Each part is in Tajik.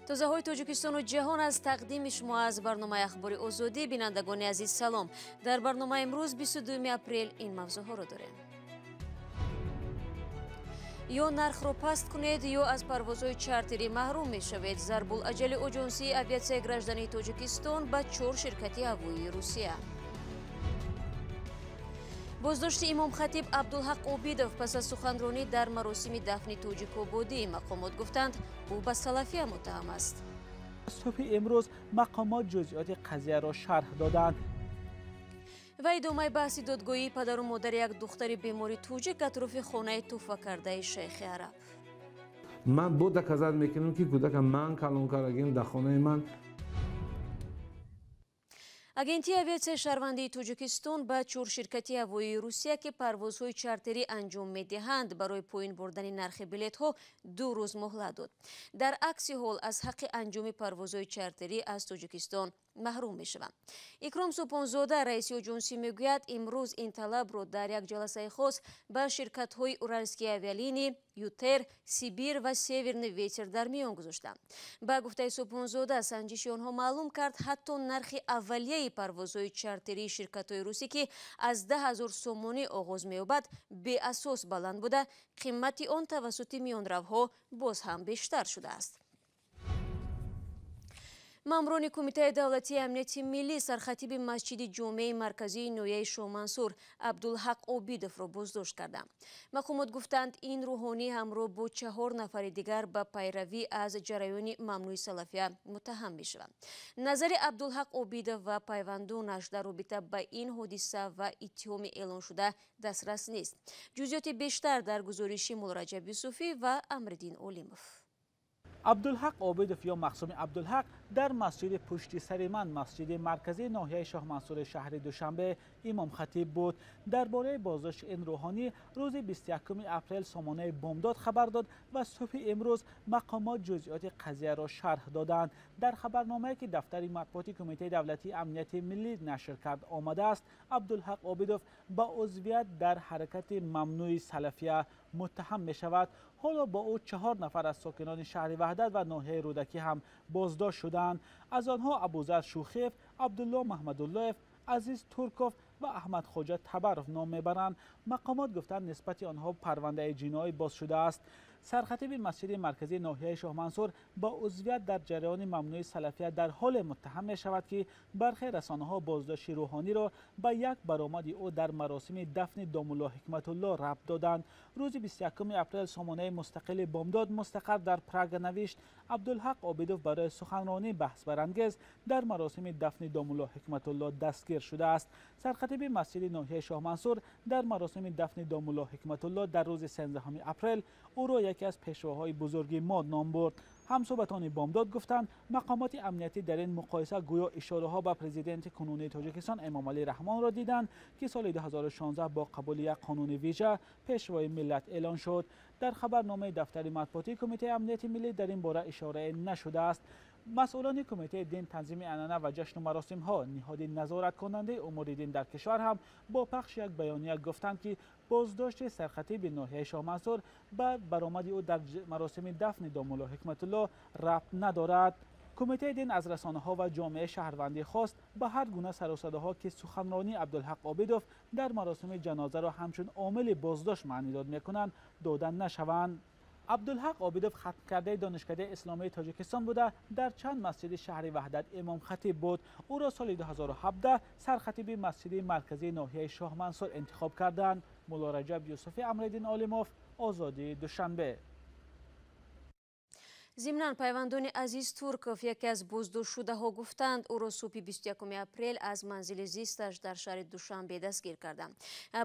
тозаҳои Тоҷикистону ҷаҳон аз тақдими шумо аз барномаи Ахбори Озодӣ. Бинандагони азиз салом. Дар барномаи имрӯз 22 апрел ин мавзӯъҳоро дорем. ё нархро паст кунед, ё аз парвозҳои чартерӣ маҳрум мешавед. Зарбулаҷали оҷонсии авиатсияи граждании Тоҷикистон ба 4 ширкати ҳавоии Русия. Боздошти имомхатиб Абдулҳақ Обидов пас аз суханронӣ дар маросими дафни тоҷикободӣ. Мақомот гуфтанд, ӯ ба салафия муттаҳам аст. субҳи имрӯз мақомот ҷузъиёти қазияро шарҳ доданд. ва идомаи баҳси додгоҳии падару модари як духтари бемори тоҷик атрофи хонаи туҳфа кардаи шейхи араб. ман бо доказат мекунам ки кӯдака ман калон карагим дар хонаи ман. Агентии авиатсияи шаҳрвандии Тоҷикистон ба 4 ширкати ҳавоии Русия ки парвозҳои чартерӣ анҷом медиҳанд барои поин бурдани нархи билетҳо 2 рӯз моҳлат дод. Дар акси ҳол аз ҳаққи анҷоми парвозҳои чартерӣ аз Тоҷикистон маҳрум мешаванд. Икром Субҳонзода раиси оҷонсӣ мегӯяд, имрӯз ин талабро дар як ҷаласаи хос ба ширкатҳои Уральские авиалинии, Ютер, Сибир ва Северный ветер дар миён гузоштанд. Ба гуфтаи Субҳонзода, санҷиши онҳо маълум кард, ҳатто нархи аввалияи парвозҳои чартерии ширкатҳои русӣ ки аз 10 000 сомонӣ оғоз меёбад, беасос баланд буда, қимати он тавассути миёнравҳо боз ҳам бештар шудааст. маъмурони Кумитаи давлатии амнияти миллӣ сархатиби масҷиди ҷомеаи марказии ноҳияи Шоҳмансур Абдулҳақ Обидовро боздошт карданд. Мақомот гуфтанд, ин рӯҳонӣ ҳамроҳ бо 4 нафари дигар ба пайравӣ аз ҷараёни мамнӯи салафия муттаҳам мешаванд. Назари Абдулҳақ Обидов ва пайвандонаш дар робита ба ин ҳодиса ва иттиҳоми эълоншуда дастрас нест. ҷузъиёти бештар дар гузориши Молраҷаб Юсуфӣ ва Амриддин Олимов. Абдулҳақ Обидов ё махсуми Абдулҳақ дар масҷиди пушти сари ман, масҷиди марказии ноҳияи Шоҳмансури шаҳри Душанбе имомхатиб буд. дар бораи боздошти ин рӯҳонӣ рӯзи 21 апрел сомонаи бомдод хабар дод ва субҳи имрӯз мақомот ҷузъиёти қазияро шарҳ доданд. дар хабарномае ки дафтари матбуоти Кумитаи давлатии амнияти миллӣ нашр кард омадааст, Абдулҳақ Обидов ба узвият дар ҳаракати мамнӯи салафия муттаҳам мешавад. ҳоло бо ӯ 4 нафар аз сокинони шаҳри Ваҳдат ва ноҳияи Рӯдакӣ ҳам боздошт шуданд. аз онҳо Абузар Шухиев, Абдулло Маҳмадуллоев, Азиз Турков ва Аҳмад Хоҷа Табаров ном мебаранд. мақомот гуфтанд, нисбати онҳо парвандаи ҷиноӣ боз шудааст. сархатиби масҷиди марказии ноҳияи Шоҳмансур ба узвият дар ҷараёни мамнӯи салафия дар ҳоле муттаҳам мешавад ки бархе расонаҳо боздошти рӯҳониро ба як баромади ӯ дар маросими дафни Домулло Ҳикматулло рабт доданд. рӯзи 21 апрел сомонаи мустақили бомдод мустақар дар Прага навишт. Абдулҳақ Обидов барои суханронӣ баҳсбарангез дар маросими дафни Домулло Ҳикматулло дастгир шудааст. сархатиби масҷиди ноҳияи Шоҳмансур дар маросими дафни Домулло Ҳикматулло дар рӯзи 13 апрел ӯро яке аз пешвоҳои бузурги мод ном бурд. ҳамсуҳбатони бомдод гуфтанд, мақомоти амниятӣ дар ин муқоиса гӯё ишораҳо ба президенти кунунии Тоҷикистон Эмомалӣ Раҳмонро диданд ки соли 2016 бо қабули як қонуни вижа пешвои миллат эълон шуд. дар хабарномаи дафтари матбуоти Кумитаи амнияти миллӣ дар ин бора ишорае нашудааст. масъулони Кумитаи дин, танзими анъана ва ҷашну маросимҳо, ниҳоди назораткунандаи умури дин дар кишвар ҳам бо пахши як баёния гуфтанд ки боздошти сархатиби ноҳияи Шоҳмансур ба баромади ӯ дар маросими дафни Домулло Ҳикматулло рабт надорад. Кумитаи дин аз расонаҳо ва ҷомеаи шаҳрвандӣ хост ба ҳар гуна сарусадаҳо ки суханронии Абдулҳақ Обидов дар маросими ҷанозаро ҳамчун омили боздошт маънидод мекунанд, дода нашаванд. Абдулҳақ Обидов хатмкардаи донишкадаи исломии Тоҷикистон буда дар чанд масҷиди шаҳри Ваҳдат имомхатиб буд. ӯро соли 2017 сархатиби масҷиди марказии ноҳияи Шоҳмансур интихоб карданд. Молраҷаб Юсуфи, Амриддин Олимов, Озодӣ, Душанбе. зимнан пайвандони Азиз Турков, яке аз боздоштшудаҳо, гуфтанд, ӯро субҳи 21 апрел аз манзили зисташ дар шаҳри Душанбе дастгир карданд.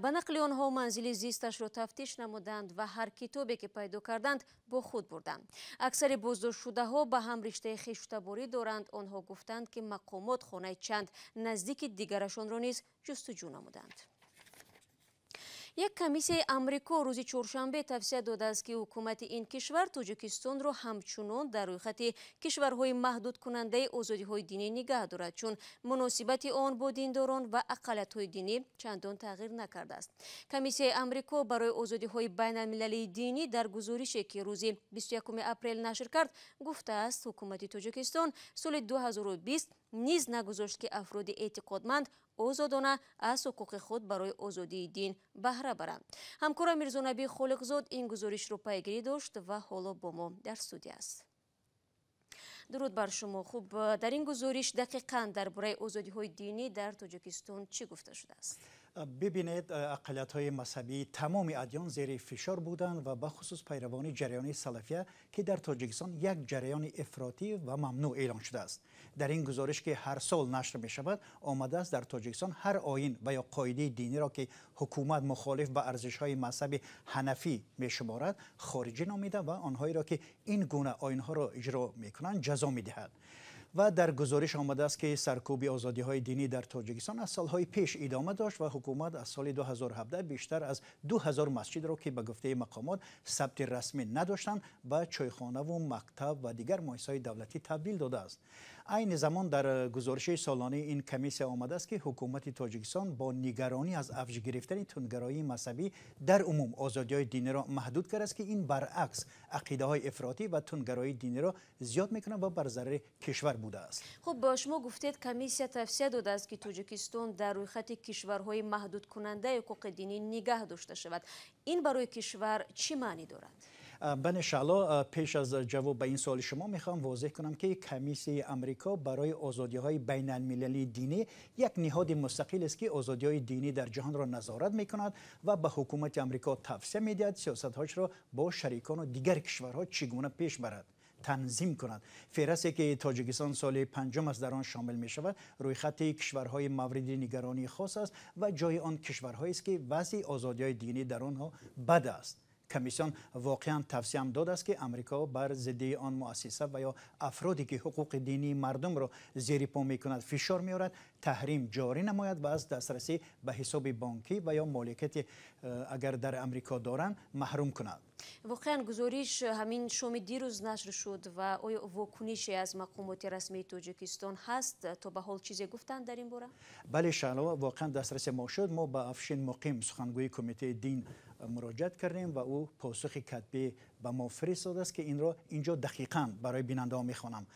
ба нақли онҳо манзили зисташро тафтиш намуданд ва ҳар китобе ки пайдо карданд бо худ бурданд. аксари боздоштшудаҳо ба ҳам риштаи хештаборӣ доранд. онҳо гуфтанд ки мақомот хонаи чанд наздики дигарашонро низ ҷустуҷӯ намуданд. یک کمیسیه آمریکا روز چهارشنبه توصیه داده است که حکومت این کشور تاجیکستان را همچنان در رویخط کشورهای محدود کننده آزادی‌های دینی نگه دارد، چون مناسبت آن با دینداران و اقلیت‌های دینی چندان تغییر نکرده است. کمیسیه آمریکا برای آزادی‌های بین‌المللی دینی در گزارشی که روز 21 اپریل نشر کرد گفته است حکومت تاجیکستان سال 2020 نیز نگذاشت که افراد اعتقادمند آزادانه از حقوق خود برای آزادی دین بهره برند. همکارم میرزانبی خالقزاد این گزارش رو پیگیری داشت و حالا با ما در استودیو است. درود بر شما. خوب، در این گزارش دقیقاً درباره آزادی‌های دینی در تاجیکستان چی گفته شده است؟ ببینید، اقلیت‌های مذهبی تمام ادیان زیر فشار بودند و بخصوص پیروان جریان سلفیه که در تاجیکستان یک جریان افراطی و ممنوع اعلام شده است. در این گزارش که هر سال نشر می شود آمده است در تاجیکستان هر آیین و یا قاعده دینی را که حکومت مخالف به ارزش‌های مذهبی حنفی می شمارد خارجی نامیده و آنهایی را که این گونه آیین‌ها را اجرا می کنند جزا می دهد. و در گزارش آمده است که سرکوب آزادی‌های دینی در تاجیکستان از سالهای پیش ادامه داشت و حکومت از سال 2017 بیشتر از 2000 مسجد را که به گفته مقامات ثبت رسمی نداشتند به چایخانه و مکتب و دیگر مؤسسه‌های دولتی تبدیل داده است. عین زمان در گزارش سالانه این کمیسیه آمده است که حکومت تاجیکستان با نگرانی از افزایش گرفتن تندگرایی مذهبی در عموم آزادی‌های دینی را محدود کرده است که این برعکس عقیده‌های افراطی و تندگرایی دینی را زیاد می‌کند و بر ضرر کشور بوده است. خب، با شما گفتید کمیسیه توصیه داده است که تاجیکستان در رویخط کشورهای محدود کننده حقوق دینی نگه داشته شود. این برای کشور چی معنی دارد؟ بن انشاءالله پیش از جواب به این سوال شما میخوام واضح کنم که کمیسیه آمریکا برای آزادی‌های بین المللی دینی یک نهاد مستقل است که آزادی‌های دینی در جهان را نظارت میکند و به حکومت آمریکا توصیه میدهد سیاست‌هاش را با شریکان و دیگر کشورها چگونه پیش برد، تنظیم کند. فهرستی که تاجیکستان سال پنجم است در آن شامل می شود رویخط کشورهای مورد نگرانی خاص است و جای آن کشورهایی است که وضع آزادی‌های دینی در آنها بد است. کمیسیون واقعا توصیه هم داده است که آمریکا بر ضد آن مؤسسه و یا افرادی که حقوق دینی مردم را زیر پا می کند فشار می آورد، تحریم جاری نماید و از دسترسی به حساب بانکی و یا مالکیت اگر در آمریکا دارند محروم کند. واقعا گزارش همین شام دیروز نشر شد و آیا واکنشی از مقامات رسمی تاجیکستان هست؟ تا به حال چیزی گفتن در این باره؟ بله انشاءالله واقعا دسترسی ما شد. ما به افشین مقیم سخنگوی کمیته دین مراجعت کردیم و او پاسخ کتبی به ما فرستاده است که این را اینجا دقیقاً برای بیننده ها میخوانم.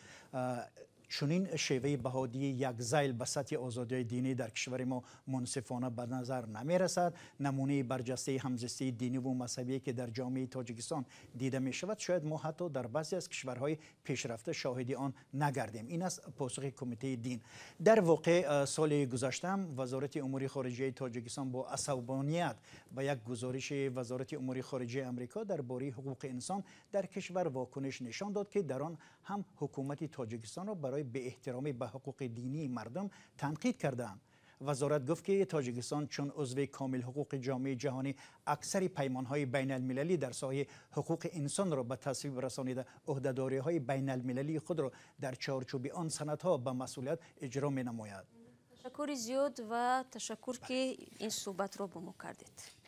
چنین شیوه بهادی یک ذیل به سطح آزادی دینی در کشور ما منصفانه به نظر نمی رسد. نمونه برجسته همزیستی دینی و مذهبی که در جامعه تاجیکستان دیده می شود شاید ما حتی در بعضی از کشورهای پیشرفته شاهدی آن نگردیم. این است پاسخ کمیته دین. در واقع سال گذشته وزارت امور خارجه تاجیکستان با عصبانیت به یک گزارش وزارت امور خارجه آمریکا درباره حقوق انسان در کشور واکنش نشان داد که در آن هم حکومت تاجیکستان را برای به احترامی به حقوق دینی مردم تنقید کردند. وزارت گفت که تاجیکستان چون عضو کامل حقوق جامعه جهانی اکثر پیمانهای بین المللی در ساحه حقوق انسان را به تصویب رسانیده عهده‌داری‌های بین المللی خود را در چارچوب آن سندها به مسئولیت اجرا می نماید. تشکر زیاد و تشکر که این صحبت را با ما کردید.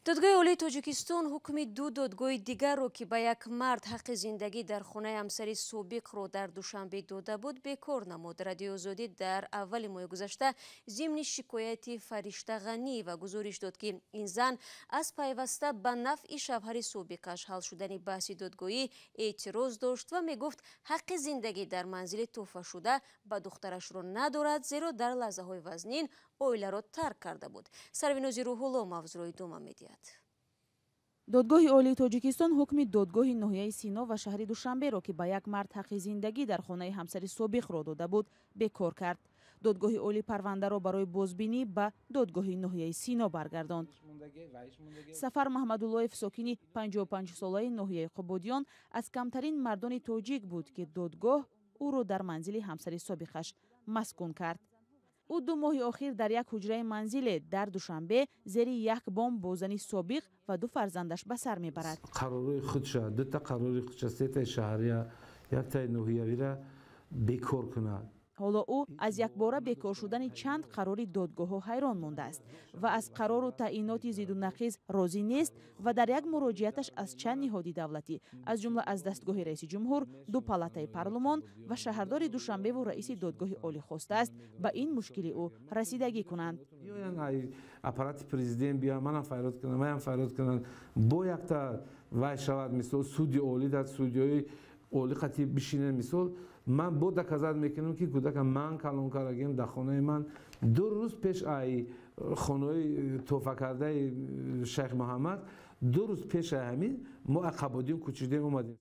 دادگاه عالی تاجیکستان حکم دو دادگاه دیگر را که به یک مرد حق زندگی در خانه ҳамсари собиқ را در دوشنبه داده بود بکار نمود. رادیو آزادی در اول ماه گذشته ضمن شکایت فرشته غنی و گزارش داد که این زن از پیوسته به نفع شوهر собиқаш حل شدن بحث دادگاهی اعتراض داشت و می گفت حق زندگی در منزل توفه شده به دخترش را ندارد، زیرا در لحظه های وزنین اویله را ترک کرده بود. سروینوزی روح‌الله موضوع ادامه می‌دهد. دادگاه عالی تاجیکستان حکم دادگاه ناحیه سینا و شهر دوشنبه را که به یک مرد حق زندگی در خانه ҳамсари собиқ را داده بود بکار کرد. دادگاه عالی پرونده را برای بازبینی به دادگاه ناحیه سینا برگرداند. سفر محمداللهیف ساکنی 55 ساله ناحیه قبادیان از کمترین مردان تاجیک بود که دادگاه او را در منزل ҳамсари собиқаш مسکون کرد. او 2 ماه آخر در یک حجره منزل در دوشنبه زیر یک بام با زنی سابق و 2 فرزندش به سر میبرد. قرار خودش 2 تا قرار خودش 3 تا شهریه 1 تا ناحیوی را بیکار کند. ҳоло ӯ аз якбора бекор шудани чанд қарори додгоҳҳо ҳайрон мондааст ва аз қарору таъиноти зидду нақиз розӣ нест ва дар як муроҷиаташ аз чанд ниҳоди давлатӣ аз ҷумла аз дастгоҳи раиси ҷумҳур, ду палатаи парлумон ва шаҳрдори Душанбеву раиси додгоҳи олӣ хостааст ба ин мушкили ӯ расидагӣ кунанд. аппарати президент бия манам файрод кунам, маям файрод кунам, бо якта вай шавад мисол суди олӣ дар судиҳои олӣ қатъи бишинем мисол ман бо доказат мекунам ки кӯдакам ман калон карагем дар хонаи ман 2 рӯз пеш ай хонаи тоҳфакардаи шайх муҳаммад 2 рӯз пеш ай ҳамин мо ақабодиён кӯчидем омадем.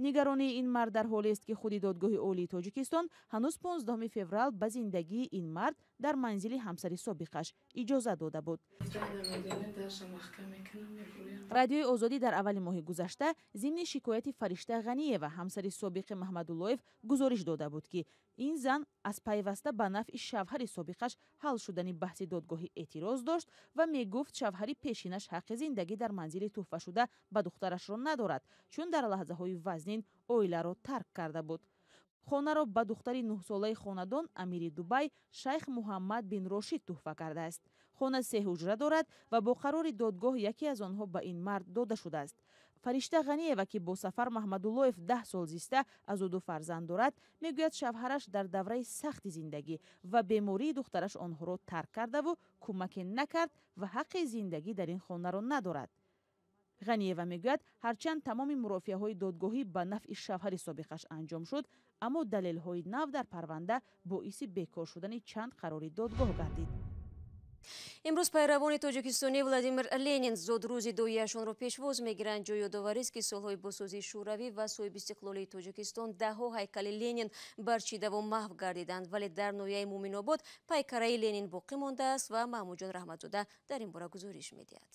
нигаронии ин мард дар ҳоле аст ки худи додгоҳи олии тоҷикистон ҳанӯз 15 феврал ба зиндагии ин мард дар манзили ҳамсари собиқаш иҷозат дода буд. радиои озодӣ дар аввали моҳи гузашта зимни шикояти фаришта ғаниева ҳамсари собиқи маҳмадуллоев гузориш дода буд ки ин зан аз пайваста ба нафъи шавҳари собиқаш ҳал шудани баҳси додгоҳӣ эътироз дошт ва мегуфт шавҳари пешинаш ҳаққи зиндагӣ дар манзили туҳфашуда ба духтарашро надорад, чун дар лаҳзаҳои вазнин оиларо тарк карда буд. хонаро ба духтари 9-солаи хонадон амири Дубай шайх Муҳаммад бин Рошид туҳфа кардааст. хона 3 ҳуҷра дорад ва бо қарори додгоҳ яке аз онҳо ба ин мард дода шудааст. фаришта ғаниева ки бо Сафар Маҳмадуллоев 10 сол зиста аз ӯ 2 фарзанд дорад, мегӯяд шавҳараш дар давраи сахти зиндагӣ ва бемории духтараш онҳоро тарк кардаву кӯмаке накард ва ҳаққи зиндагӣ дар ин хонаро надорад. ғаниева мегӯяд ҳарчанд тамоми мурофиаҳои додгоҳӣ ба нафъи шавҳари собиқаш анҷом шуд, аммо далелҳои нав дар парванда боиси бекор шудани чанд қарори додгоҳ гардид. имрӯз пайравони тоҷикистони Владимир Ленин зодрӯзи доияшонро пешвоз мегиранд. ҷо ёдоварист ки солҳои босозии шӯравӣ ва соҳиб истиқлолии Тоҷикистон даҳҳо ҳайкали Ленин барчидаву маҳв гардиданд, вале дар ноҳияи Муъминобод пайкараи Ленин боқӣ мондааст ва Маҳмудҷон Раҳматзода дар ин бора гузориш медиҳад.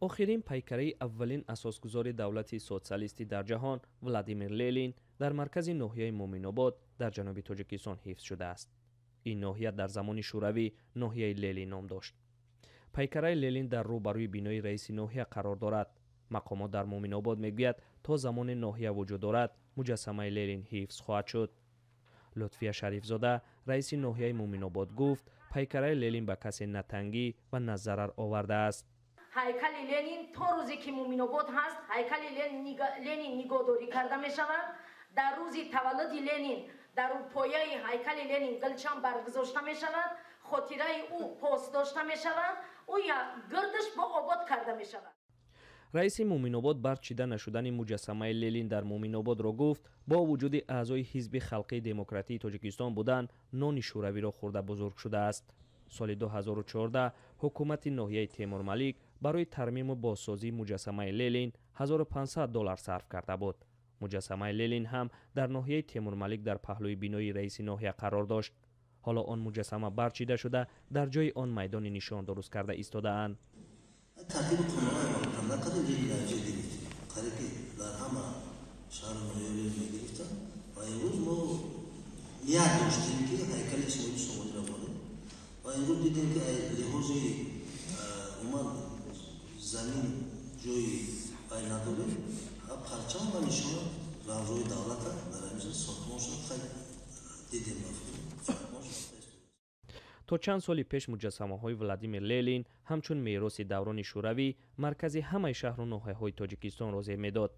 охирин пайкараи аввалин асосгузори давлати социалистӣ дар ҷаҳон Владимир Ленин дар маркази ноҳияи Муъминобод дар ҷануби Тоҷикистон ҳифз шудааст. ин ноҳия дар замони шӯравӣ ноҳияи Ленин ном дошт. пайкараи Ленин дар рӯбарӯи бинои раиси ноҳия қарор дорад. мақомот дар Муъминобод мегӯяд то замони ноҳия вуҷуд дорад муҷассамаи Ленин ҳифз хоҳад шуд. лутфия шарифзода раиси ноҳияи Муъминобод гуфт пайкараи Ленин ба касе на тангӣ ва на зарар овардааст. ҳайкали Ленин то рӯзе ки Муъминобод ҳаст, ҳайкали Ленин нигоҳдорӣ карда мешавад. дар рӯзи таваллуди Ленин дар пояи ҳайкали Ленин гулчан баргузошта мешавад, хотираи ӯ посдошта мешавад, ӯ як гирдаш бо обод карда мешавад. раиси Муъминобод барчида нашудани муҷассамаи Ленин дар Муъминободро гуфт бо вуҷуди аъзои ҳизби халқии демократии Тоҷикистон будан нони шӯравиро хӯрда бузург шудааст. соли 2014 ҳукумати ноҳияи Темурмалик барои тармиму бозсозии муҷассамаи Ленин $1500 сарф карда буд. муҷассамаи Ленин ҳам дар ноҳияи Темурмалик дар паҳлӯи бинои раиси ноҳия қарор дошт. ҳоло он муҷассама барчида шуда дар ҷои он майдони нишон дуруст карда истодаанд. то чанд соли пеш муҷассамаҳои Владимир Ленин ҳамчун мероси даврони шӯравӣ маркази ҳамаи шаҳру ноҳияҳои Тоҷикистонро зеб медод.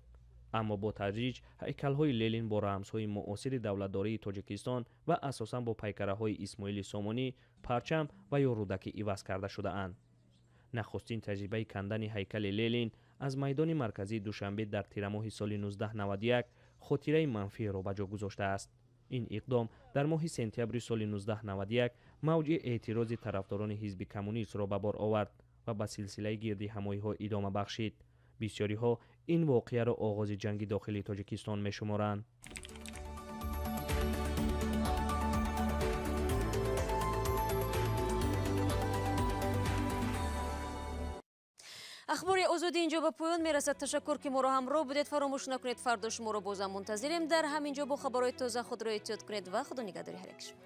аммо бо тадриҷ ҳайкалҳои Ленин бо рамзҳои муосири давлатдории Тоҷикистон ва асосан бо пайкараҳои Исмоили Сомонӣ, парчам ва ё рӯдакӣ иваз карда шудаанд. нахустин таҷрибаи кандани ҳайкали Ленин аз майдони марказии Душанбе дар тирамоҳи соли 1991 хотираи манфиеро ба ҷо гузоштааст. ин иқдом дар моҳи сентябри соли 1991 мавҷи эътирози тарафдорони ҳизби коммунистро ба бор овард ва ба силсилаи гирдиҳамоиҳо идома бахшид. бисёриҳо ин воқеаро оғози ҷанги дохилии Тоҷикистон мешуморанд. ахбори озодӣ инҷо ба поён мерасад. ташаккур ки моро ҳамроҳ будед. фаромӯш накунед фардо шуморо бозам мунтазирем. дар ҳамин ҷо бо хабарои тоза худро эҳтиёт кунед ва худо нигаҳдори ҳар як шумо.